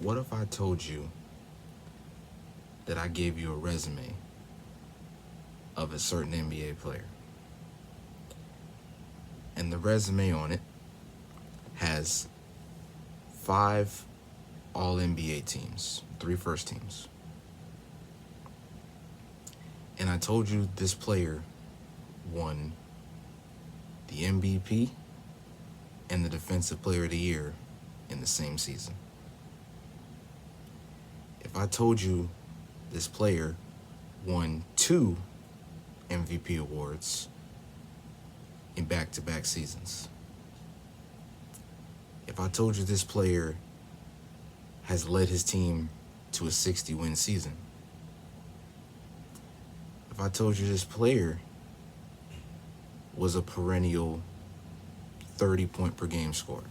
What if I told you that I gave you a resume of a certain NBA player, and the resume on it has 5 All-NBA teams, 3 first teams, and I told you this player won the MVP and the Defensive Player of the Year in the same season? If I told you this player won 2 MVP awards in back-to-back seasons? If I told you this player has led his team to a 60-win season? If I told you this player was a perennial 30-point per game scorer?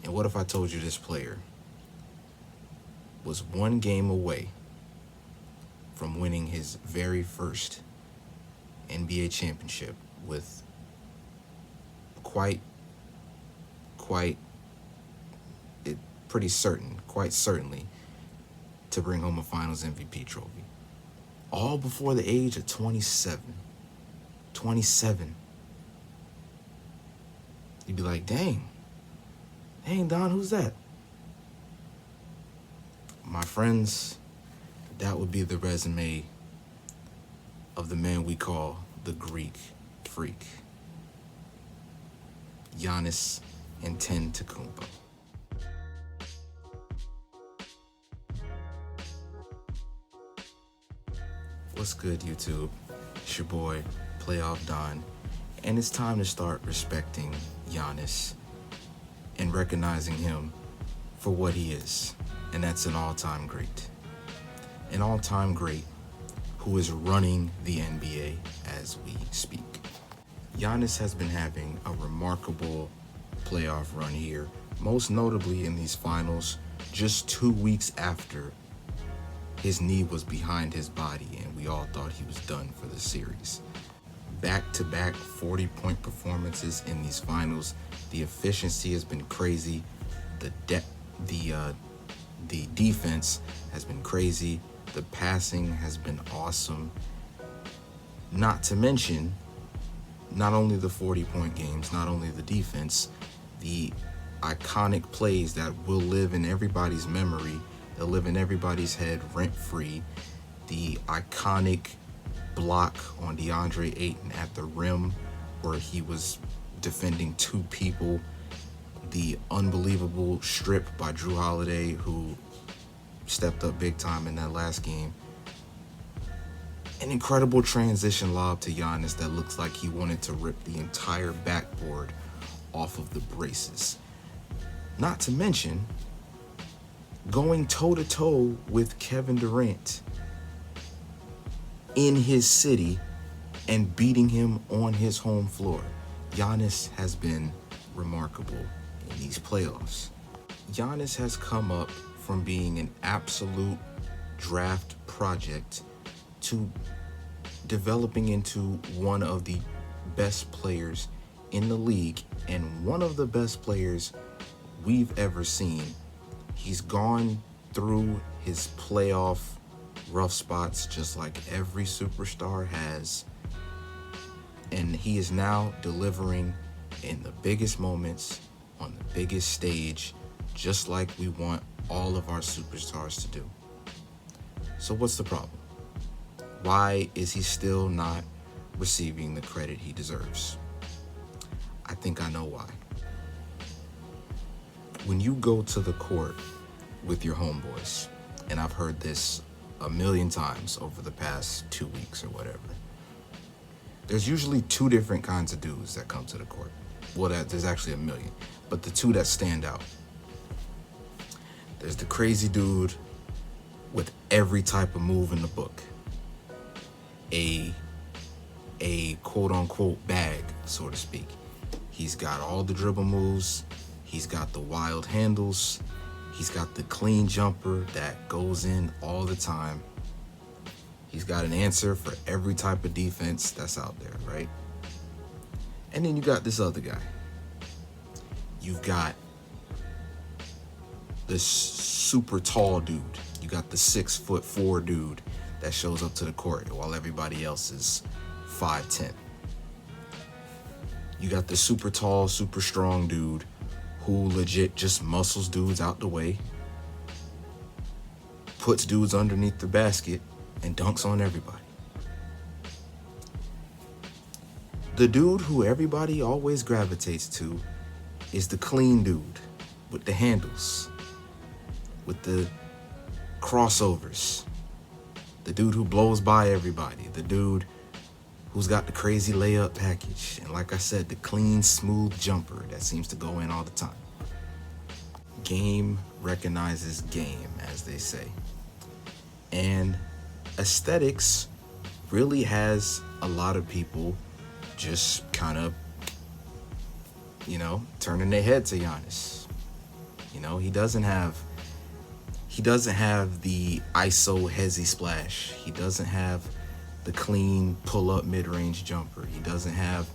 And what if I told you this player was 1 game away from winning his very first NBA championship with quite certainly to bring home a Finals MVP trophy? All before the age of 27. 27. You'd be like, dang, Don, who's that? My friends, that would be the resume of the man we call the Greek Freak, Giannis Antetokounmpo. What's good, YouTube? It's your boy, Playoff Don, and it's time to start respecting Giannis and recognizing him for what he is, and that's an all-time great. An all-time great who is running the NBA as we speak. Giannis has been having a remarkable playoff run here, most notably in these finals, just 2 weeks after his knee was behind his body and we all thought he was done for the series. Back-to-back 40-point performances in these finals. The efficiency has been crazy. The defense has been crazy. The passing has been awesome. Not to mention, not only the 40-point games, not only the defense, the iconic plays that will live in everybody's memory, they'll live in everybody's head rent-free. The iconic block on DeAndre Ayton at the rim where he was defending 2 people. The unbelievable strip by Jrue Holiday, who stepped up big time in that last game. An incredible transition lob to Giannis that looks like he wanted to rip the entire backboard off of the braces. Not to mention going toe-to-toe with Kevin Durant in his city and beating him on his home floor. Giannis has been remarkable in these playoffs. Giannis has come up from being an absolute draft project to developing into one of the best players in the league and one of the best players we've ever seen. He's gone through his playoff rough spots just like every superstar has, and he is now delivering in the biggest moments on the biggest stage, just like we want all of our superstars to do. So what's the problem? Why is he still not receiving the credit he deserves? I think I know why. When you go to the court with your homeboys, and I've heard this a million times over the past 2 weeks or whatever, there's usually 2 different kinds of dudes that come to the court. Well, there's actually a million, but the 2 that stand out. There's the crazy dude with every type of move in the book. A quote-unquote bag, so to speak. He's got all the dribble moves. He's got the wild handles. He's got the clean jumper that goes in all the time. He's got an answer for every type of defense that's out there, right? And then you got this other guy. You've got the super tall dude. You got the 6'4" dude that shows up to the court while everybody else is 5'10". You got the super tall, super strong dude who legit just muscles dudes out the way, puts dudes underneath the basket, and dunks on everybody. The dude who everybody always gravitates to is the clean dude with the handles, with the crossovers, the dude who blows by everybody, the dude who's got the crazy layup package, and like I said, the clean, smooth jumper that seems to go in all the time. Game recognizes game, as they say. And aesthetics really has a lot of people just kind of, turning their head to Giannis. He doesn't have the ISO hezzy splash. He doesn't have the clean pull-up mid-range jumper. He doesn't have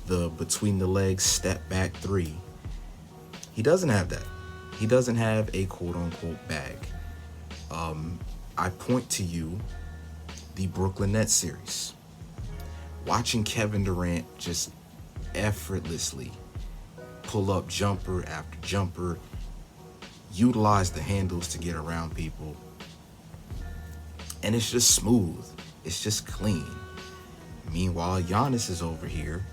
the between-the-legs step-back three. He doesn't have that. He doesn't have a quote-unquote bag. I point to you the Brooklyn Nets series. Watching Kevin Durant just effortlessly pull up jumper after jumper, utilize the handles to get around people, and it's just smooth. It's just clean. Meanwhile, Giannis is over here.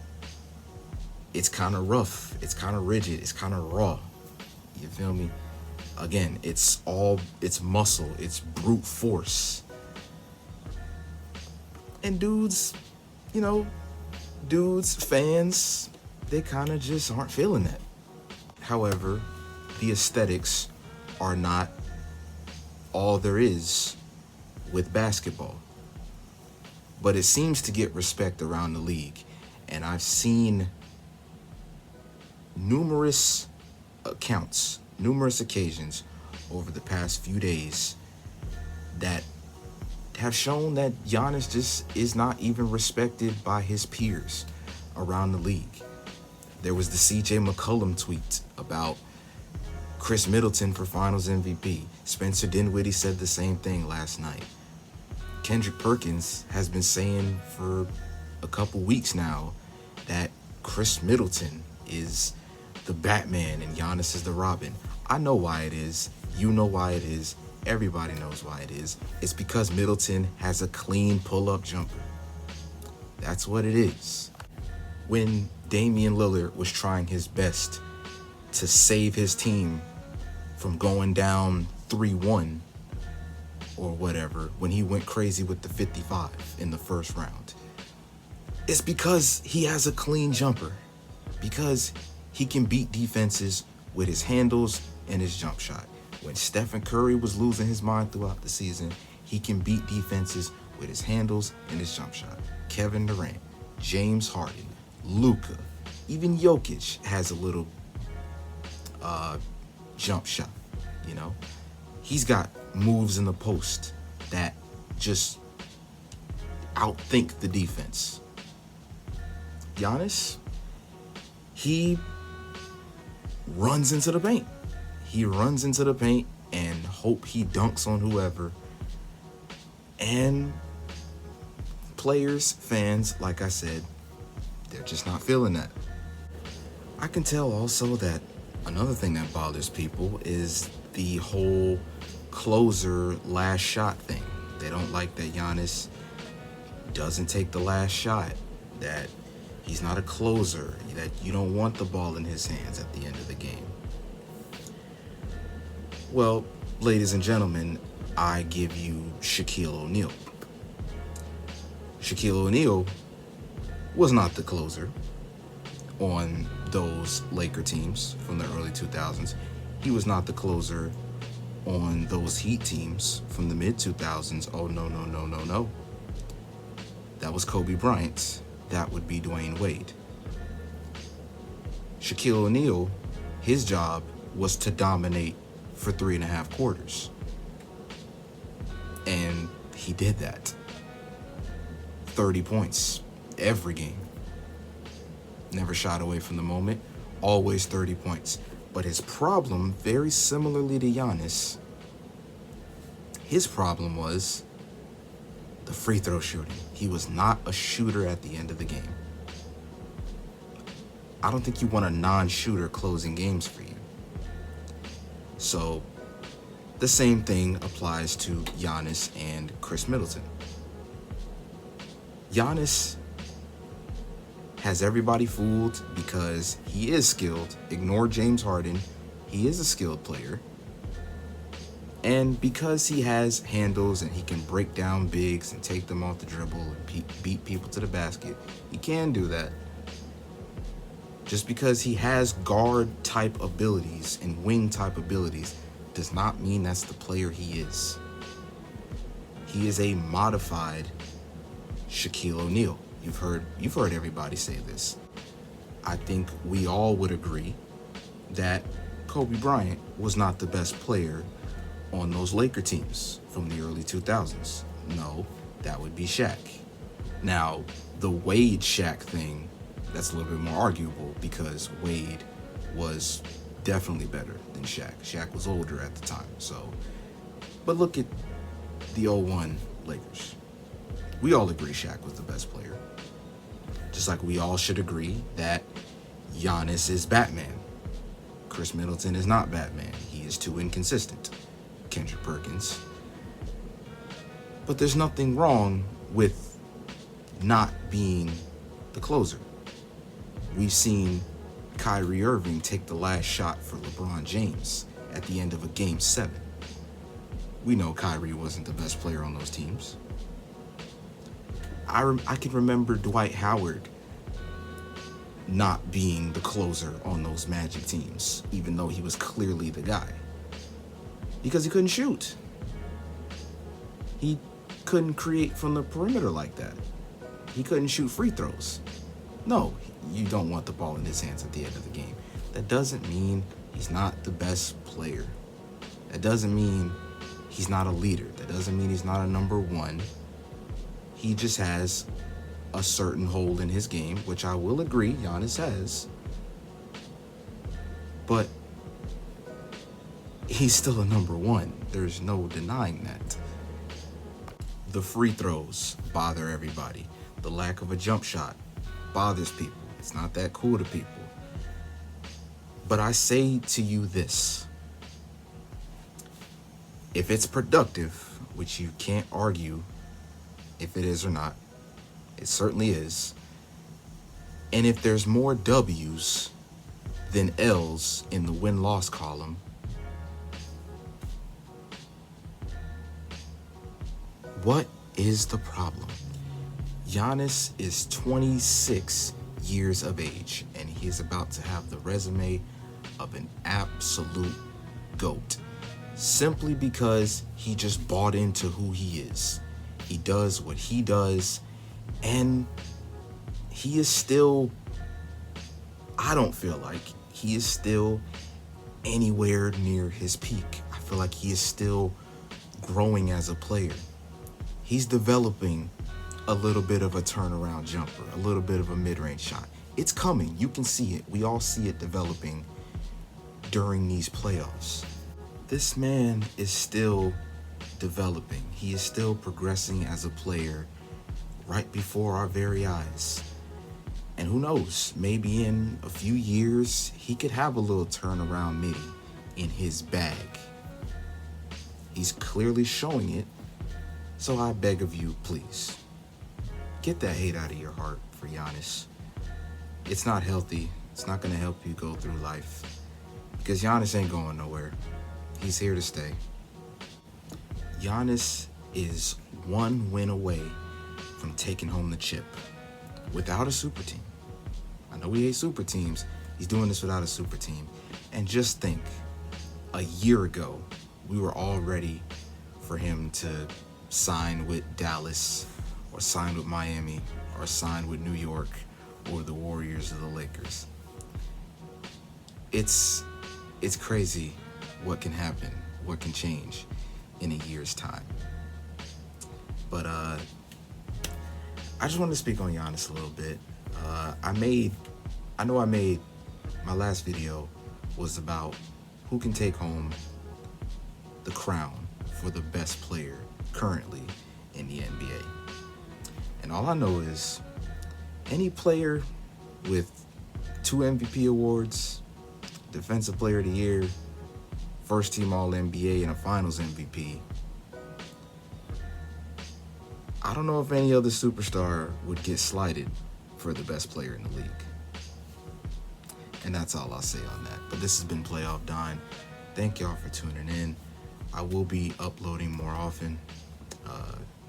It's kind of rough. It's kind of rigid. It's kind of raw. You feel me? Again, it's muscle. It's brute force. And dudes, fans, they kind of just aren't feeling that. However, the aesthetics are not all there is with basketball. But it seems to get respect around the league. And I've seen numerous occasions over the past few days that have shown that Giannis just is not even respected by his peers around the league. There was the CJ McCollum tweet about Chris Middleton for Finals MVP. Spencer Dinwiddie said the same thing last night. Kendrick Perkins has been saying for a couple weeks now that Chris Middleton is the Batman and Giannis is the Robin. I know why it is. You know why it is. Everybody knows why it is. It's because Middleton has a clean pull-up jumper. That's what it is. When Damian Lillard was trying his best to save his team from going down 3-1 or whatever, when he went crazy with the 55 in the first round, it's because he has a clean jumper. Because he can beat defenses with his handles and his jump shot. When Stephen Curry was losing his mind throughout the season, he can beat defenses with his handles and his jump shot. Kevin Durant, James Harden, Luka, even Jokic has a little jump shot, He's got moves in the post that just outthink the defense. Giannis, he runs into the paint. He runs into the paint and hope he dunks on whoever. And players, fans, like I said, they're just not feeling that. I can tell also that another thing that bothers people is the whole closer last shot thing. They don't like that Giannis doesn't take the last shot, that he's not a closer, that you don't want the ball in his hands at the end of the game. Well, ladies and gentlemen, I give you Shaquille O'Neal. Shaquille O'Neal was not the closer on those Laker teams from the early 2000s. He was not the closer on those Heat teams from the mid-2000s. Oh, no. That was Kobe Bryant. That would be Dwayne Wade. Shaquille O'Neal, his job was to dominate for 3.5 quarters. And he did that. 30 points every game. Never shied away from the moment. Always 30 points. But his problem, very similarly to Giannis, his problem was the free throw shooting. He was not a shooter at the end of the game. I don't think you want a non-shooter closing games for you. So the same thing applies to Giannis and Chris Middleton. Giannis has everybody fooled because he is skilled. Ignore James Harden. He is a skilled player. And because he has handles and he can break down bigs and take them off the dribble and beat people to the basket, he can do that. Just because he has guard type abilities and wing type abilities does not mean that's the player he is. He is a modified Shaquille O'Neal. You've heard everybody say this. I think we all would agree that Kobe Bryant was not the best player on those Laker teams from the early 2000s. No, that would be Shaq. Now, the Wade Shaq thing, that's a little bit more arguable because Wade was definitely better than Shaq. Shaq was older at the time, so. But look at the 01 Lakers. We all agree Shaq was the best player. Just like we all should agree that Giannis is Batman. Chris Middleton is not Batman. He is too inconsistent. Kendrick Perkins. But there's nothing wrong with not being the closer. We've seen Kyrie Irving take the last shot for LeBron James at the end of a Game 7. We know Kyrie wasn't the best player on those teams. I can remember Dwight Howard not being the closer on those Magic teams, even though he was clearly the guy. Because he couldn't shoot. He couldn't create from the perimeter like that. He couldn't shoot free throws. No, you don't want the ball in his hands at the end of the game. That doesn't mean he's not the best player. That doesn't mean he's not a leader. That doesn't mean he's not a number one. He just has a certain hold in his game, which I will agree Giannis has. But he's still a number one. There's no denying that. The free throws bother everybody. The lack of a jump shot bothers people. It's not that cool to people. But I say to you this. If it's productive, which you can't argue if it is or not, it certainly is. And if there's more W's than L's in the win-loss column, what is the problem? Giannis is 26 years of age, and he is about to have the resume of an absolute GOAT, simply because he just bought into who he is. He does what he does, and he is still, I don't feel like he is still anywhere near his peak. I feel like he is still growing as a player. He's developing a little bit of a turnaround jumper, a little bit of a mid-range shot. It's coming. You can see it. We all see it developing during these playoffs. This man is still developing. He is still progressing as a player right before our very eyes. And who knows, maybe in a few years, he could have a little turnaround midi in his bag. He's clearly showing it. So I beg of you, please, get that hate out of your heart for Giannis. It's not healthy. It's not going to help you go through life. Because Giannis ain't going nowhere. He's here to stay. Giannis is one win away from taking home the chip without a super team. I know we hate super teams. He's doing this without a super team. And just think, a year ago, we were all ready for him to sign with Dallas or sign with Miami or sign with New York or the Warriors or the Lakers. It's crazy what can happen, what can change in a year's time. But I just wanted to speak on Giannis a little bit. I made my last video was about who can take home the crown for the best player currently in the NBA. And all I know is any player with 2 MVP awards, Defensive Player of the Year, first team All-NBA, and a Finals MVP, I don't know if any other superstar would get slighted for the best player in the league. And that's all I'll say on that. But this has been Playoff Don. Thank y'all for tuning in. I will be uploading more often.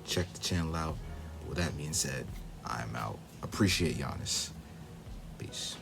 Check the channel out. With that being said, I'm out. Appreciate Giannis. Peace.